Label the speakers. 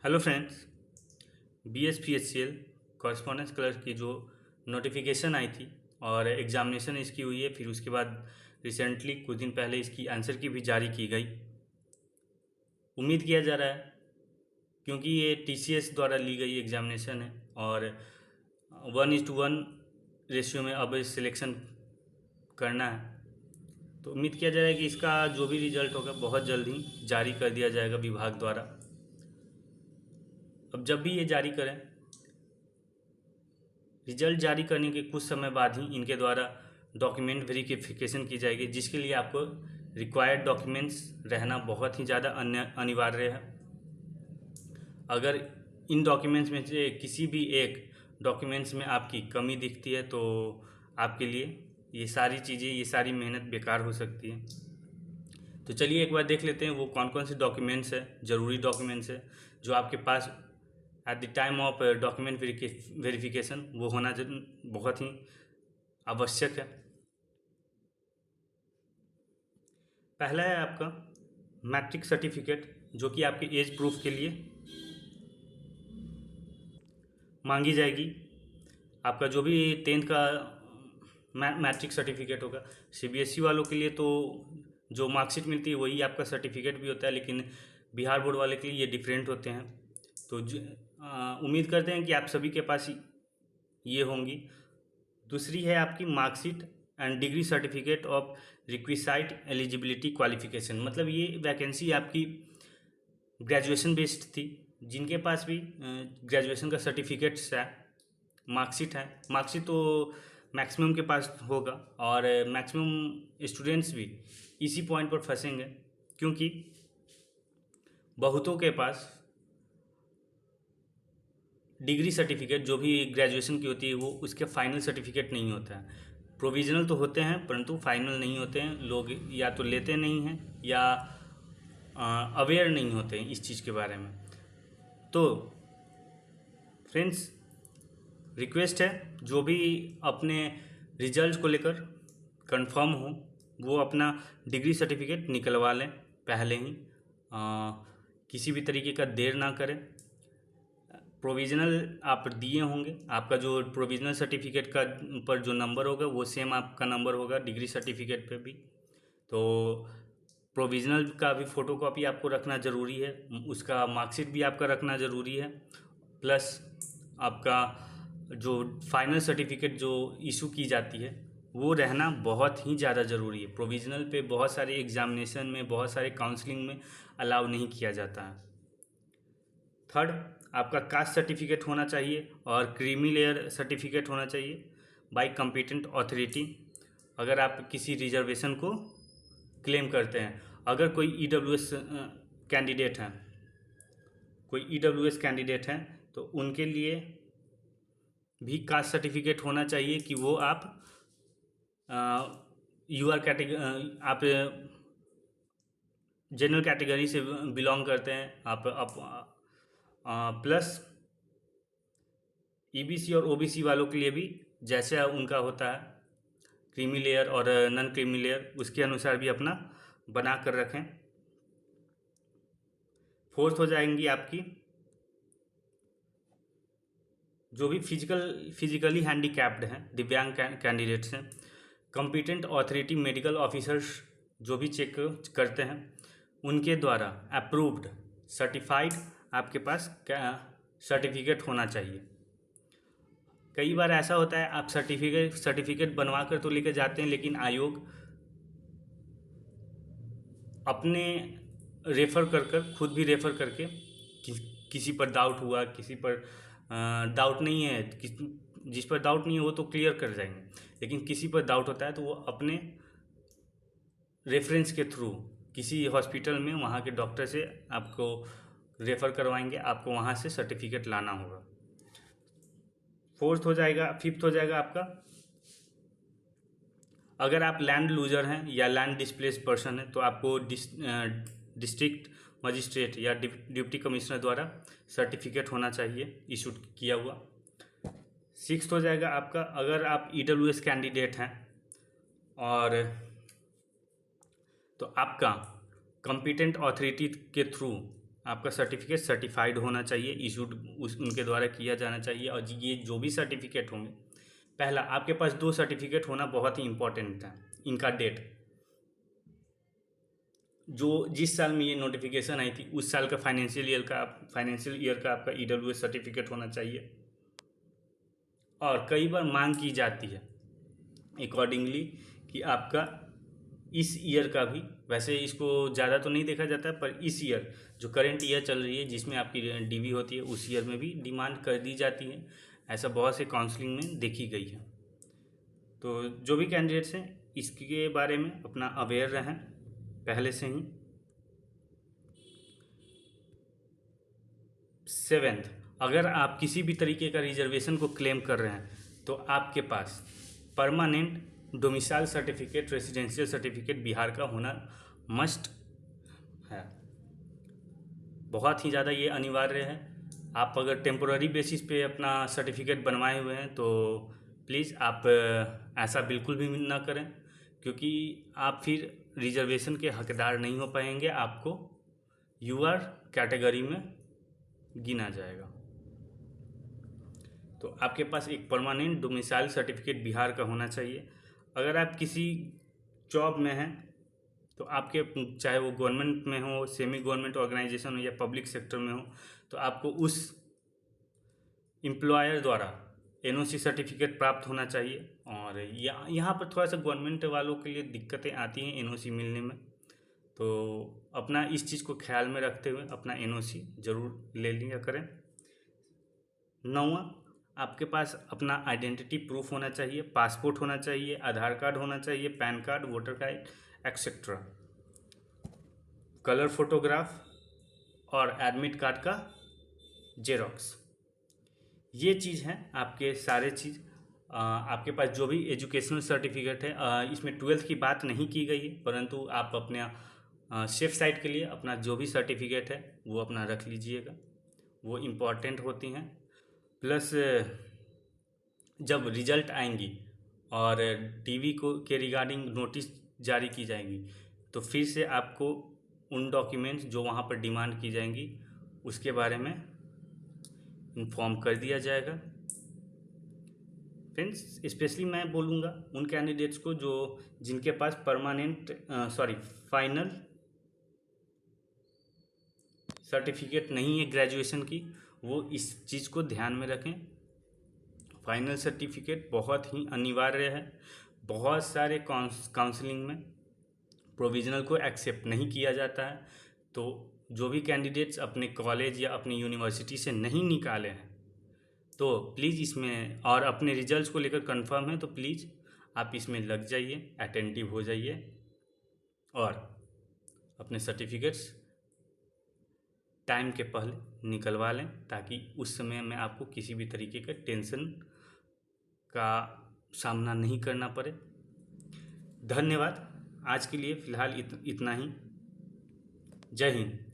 Speaker 1: Hello friends, BSPHCL correspondence clerk की जो notification आई थी और एग्ज़ामिनेशन इसकी हुई है। फिर उसके बाद रिसेंटली कुछ दिन पहले इसकी आंसर की भी जारी की गई। उम्मीद किया जा रहा है क्योंकि ये TCS द्वारा ली गई एग्ज़ामिनेशन है और 1:1 रेशियो में अब सिलेक्शन करना है। तो उम्मीद किया जा रहा है कि इसका जो भी रिज़ल्ट होगा बहुत जल्द ही जारी कर दिया जाएगा विभाग द्वारा। अब जब भी ये जारी करें, रिजल्ट जारी करने के कुछ समय बाद ही इनके द्वारा डॉक्यूमेंट वेरिफिकेशन की जाएगी, जिसके लिए आपको रिक्वायर्ड डॉक्यूमेंट्स रहना बहुत ही ज़्यादा अनिवार्य है। अगर इन डॉक्यूमेंट्स में से किसी भी एक डॉक्यूमेंट्स में आपकी कमी दिखती है तो आपके लिए ये सारी चीज़ें, ये सारी मेहनत बेकार हो सकती है। तो चलिए एक बार देख लेते हैं वो कौन कौन से डॉक्यूमेंट्स है, ज़रूरी डॉक्यूमेंट्स है जो आपके पास at the time of document verification वो होना बहुत ही आवश्यक है। पहला है आपका मैट्रिक सर्टिफिकेट, जो कि आपके एज प्रूफ के लिए मांगी जाएगी। आपका जो भी 10th का मैट्रिक सर्टिफिकेट होगा, CBSE वालों के लिए तो जो मार्कशीट मिलती है वही आपका सर्टिफिकेट भी होता है, लेकिन बिहार बोर्ड वाले के लिए ये डिफरेंट होते हैं। तो उम्मीद करते हैं कि आप सभी के पास ये होंगी। दूसरी है आपकी marksheet and degree certificate of requisite eligibility qualification. मतलब ये वैकेंसी आपकी ग्रेजुएशन बेस्ड थी, जिनके पास भी ग्रेजुएशन का सर्टिफिकेट्स है, मार्कशीट है। मार्कशीट तो मैक्सिमम के पास होगा और मैक्सिमम स्टूडेंट्स भी इसी पॉइंट पर फंसेंगे, क्योंकि बहुतों के पास डिग्री सर्टिफिकेट जो भी ग्रेजुएशन की होती है वो उसके फाइनल सर्टिफिकेट नहीं होता है। प्रोविजनल तो होते हैं परंतु फाइनल नहीं होते हैं। लोग या तो लेते नहीं हैं या अवेयर नहीं होते हैं इस चीज़ के बारे में। तो फ्रेंड्स, रिक्वेस्ट है जो भी अपने रिजल्ट को लेकर कंफर्म हो वो अपना डिग्री सर्टिफिकेट निकलवा लें पहले ही। किसी भी तरीके का देर ना करें। प्रोविज़नल आप दिए होंगे, आपका जो प्रोविज़नल सर्टिफिकेट का पर जो नंबर होगा वो सेम आपका नंबर होगा डिग्री सर्टिफिकेट पे भी। तो प्रोविज़नल का भी फ़ोटोकॉपी आपको रखना ज़रूरी है, उसका मार्कशीट भी आपका रखना ज़रूरी है, प्लस आपका जो फाइनल सर्टिफिकेट जो इशू की जाती है वो रहना बहुत ही ज़्यादा ज़रूरी है। प्रोविज़नल पे बहुत सारे एग्ज़ामिनेशन में, बहुत सारे काउंसलिंग में अलाउ नहीं किया जाता है। थर्ड, आपका कास्ट सर्टिफिकेट होना चाहिए और क्रीमी लेयर सर्टिफिकेट होना चाहिए बाय कॉम्पिटेंट अथॉरिटी। अगर आप किसी रिजर्वेशन को क्लेम करते हैं, अगर कोई EWS कैंडिडेट हैं, कोई EWS कैंडिडेट हैं तो उनके लिए भी कास्ट सर्टिफिकेट होना चाहिए कि वो आप यूआर कैटेगरी, आप जनरल कैटेगरी से बिलोंग करते हैं आप प्लस EBC और OBC वालों के लिए भी जैसे उनका होता है क्रीमी लेयर और नॉन क्रीमी लेयर, उसके अनुसार भी अपना बना कर रखें। फोर्थ हो जाएंगी आपकी जो भी फिजिकली हैंडीकैप्ड हैं, दिव्यांग कैंडिडेट्स हैं, कॉम्पिटेंट अथॉरिटी मेडिकल ऑफिसर्स जो भी चेक करते हैं उनके द्वारा अप्रूव्ड सर्टिफाइड आपके पास सर्टिफिकेट होना चाहिए। कई बार ऐसा होता है आप सर्टिफिकेट बनवा कर तो लेकर जाते हैं, लेकिन आयोग अपने रेफ़र कर खुद भी रेफ़र करके किसी पर डाउट हुआ, किसी पर डाउट नहीं है, जिस पर डाउट नहीं है वो तो क्लियर कर जाएंगे, लेकिन किसी पर डाउट होता है तो वो अपने रेफरेंस के थ्रू किसी हॉस्पिटल में वहाँ के डॉक्टर से आपको रेफ़र करवाएंगे, आपको वहाँ से सर्टिफिकेट लाना होगा। फिफ्थ हो जाएगा आपका, अगर आप लैंड लूजर हैं या लैंड डिस्प्लेस्ड पर्सन है तो आपको डिस्ट्रिक्ट मजिस्ट्रेट या डिप्टी कमिश्नर द्वारा सर्टिफिकेट होना चाहिए इशूड किया हुआ। सिक्स्थ हो जाएगा आपका, अगर आप EWS कैंडिडेट हैं और तो आपका कॉम्पिटेंट अथॉरिटी के थ्रू आपका सर्टिफिकेट सर्टिफाइड होना चाहिए, इशूड उनके द्वारा किया जाना चाहिए। और ये जो भी सर्टिफिकेट होंगे, पहला आपके पास 2 सर्टिफिकेट होना बहुत ही इम्पोर्टेंट है। इनका डेट, जो जिस साल में ये नोटिफिकेशन आई थी उस साल का फाइनेंशियल ईयर का आपका EWS सर्टिफिकेट होना चाहिए। और कई बार मांग की जाती है अकॉर्डिंगली कि आपका इस ईयर का भी, वैसे इसको ज़्यादा तो नहीं देखा जाता है, पर इस ईयर जो करंट ईयर चल रही है जिसमें आपकी DV होती है उस ईयर में भी डिमांड कर दी जाती है। ऐसा बहुत से काउंसलिंग में देखी गई है। तो जो भी कैंडिडेट्स हैं इसके बारे में अपना अवेयर रहें पहले से ही। 7th, अगर आप किसी भी तरीके का रिजर्वेशन को क्लेम कर रहे हैं तो आपके पास permanent domicile certificate, residential certificate Bihar का होना मस्ट है। बहुत ही ज़्यादा ये अनिवार्य है। आप अगर टेम्पोररी बेसिस पे अपना सर्टिफिकेट बनवाए हुए हैं तो प्लीज़ आप ऐसा बिल्कुल भी ना करें, क्योंकि आप फिर रिजर्वेशन के हकदार नहीं हो पाएंगे। आपको यूआर कैटेगरी में गिना जाएगा। तो आपके पास एक परमानेंट डोमिसाइल सर्टिफिकेट बिहार का होना चाहिए। अगर आप किसी जॉब में हैं तो आपके, चाहे वो गवर्नमेंट में हो, सेमी गवर्नमेंट ऑर्गेनाइजेशन हो या पब्लिक सेक्टर में हो, तो आपको उस एम्प्लॉयर द्वारा NOC सर्टिफिकेट प्राप्त होना चाहिए। और यहाँ पर थोड़ा सा गवर्नमेंट वालों के लिए दिक्कतें आती हैं NOC मिलने में, तो अपना इस चीज़ को ख्याल में रखते हुए अपना NOC ज़रूर ले लिया करें। 9वां, आपके पास अपना आइडेंटिटी प्रूफ होना चाहिए, पासपोर्ट होना चाहिए, आधार कार्ड होना चाहिए, pan card, voter card etcetera, colour photograph और एडमिट कार्ड का जेरोक्स। ये चीज़ हैं आपके सारे चीज़। आपके पास जो भी एजुकेशनल सर्टिफिकेट है, इसमें 12th की बात नहीं की गई है, परंतु आप अपने सेफ साइड के लिए अपना जो भी सर्टिफिकेट है वो अपना रख लीजिएगा, वो इम्पॉर्टेंट होती हैं। प्लस जब रिजल्ट आएंगी और DV के रिगार्डिंग नोटिस जारी की जाएंगी, तो फिर से आपको उन डॉक्यूमेंट्स जो वहाँ पर डिमांड की जाएंगी उसके बारे में इन्फॉर्म कर दिया जाएगा। फ्रेंड्स, स्पेशली मैं बोलूँगा उन कैंडिडेट्स को जिनके पास फाइनल सर्टिफिकेट नहीं है ग्रेजुएशन की, वो इस चीज़ को ध्यान में रखें। फाइनल सर्टिफिकेट बहुत ही अनिवार्य है। बहुत सारे काउंसलिंग में प्रोविज़नल को एक्सेप्ट नहीं किया जाता है। तो जो भी कैंडिडेट्स अपने कॉलेज या अपनी यूनिवर्सिटी से नहीं निकाले हैं तो प्लीज़ इसमें, और अपने रिजल्ट्स को लेकर कंफर्म है, तो प्लीज़ आप इसमें लग जाइए, अटेंटिव हो जाइए और अपने सर्टिफिकेट्स टाइम के पहले निकलवा लें, ताकि उस समय में आपको किसी भी तरीके का टेंशन का सामना नहीं करना पड़े। धन्यवाद। आज के लिए फ़िलहाल इतना ही। जय हिंद।